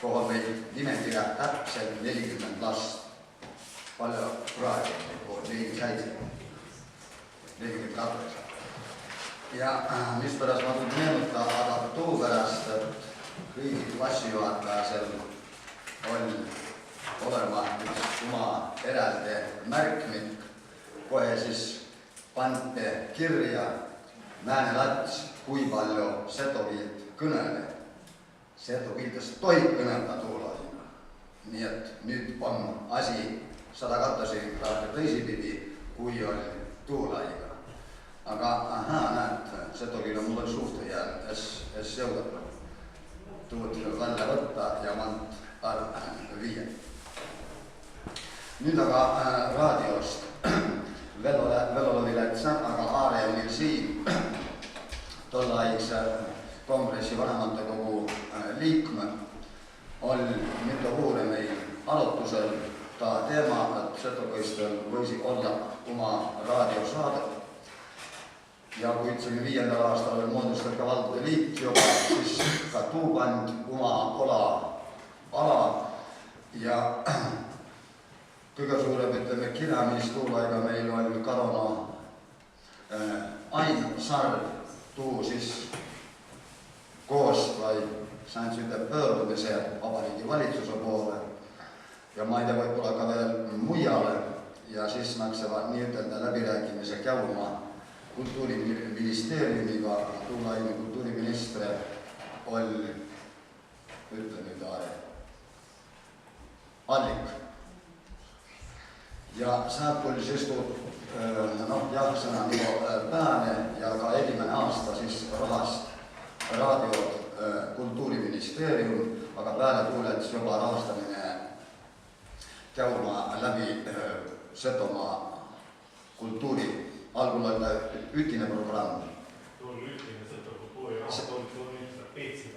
kohal meil nimekirja täpselt 40 last. Palju praegu 47, 42. Ja mispärast ma tulen meenuta, aga too pärast, et kõigi klassijuhatajasel on olema üks oma eraldi märkmik, kohe siis pante kirja Määne Lats, kui palju Setovilt kõneleb. Setoviltest tohib kõnelda tuulaasina. Nii et nüüd on asi 180 kraadi tõsipidi, kui oli tuulaiga. Aga näed, Setovil on mulle suhte jäänud, es jõudab tuud välja võtta ja mand viia. Nüüd aga raadiost. Veloviletsa, aga Aare on siin tollaise kongressi vanemantekogu liikme oli mitu vuure meil arutusel ta teema, et Setokoistel võisi olla oma raadiosaadet. Ja kui 5. aastal oli moodustada valdade liit juba, siis ka tuupand oma ala ja kõige suurem, ütleme, kirjamistuulaiga meil oli Karona Ain Sarv tuu siis koos vai sain süütä pöördumise Vabariigi valitsuse poole ja ma ei tea, võib-olla ka veel mujale ja siis naksevad nii-ütelda läbirääkimise käuma Kultuuriministeeriumiga, tuulaine kultuuriministre oli, ütle nüüd Allik. Ja sealt tuli siis jah-sõna pääne ja ka esimene aasta siis rahast raadiot Kultuuriministeerium, aga pääle tuulets juba rahastamine käuma läbi Setomaa kultuuri. Algul oli ühtine programm. Tuo oli ühtine Setomaa kultuuri rahast, oli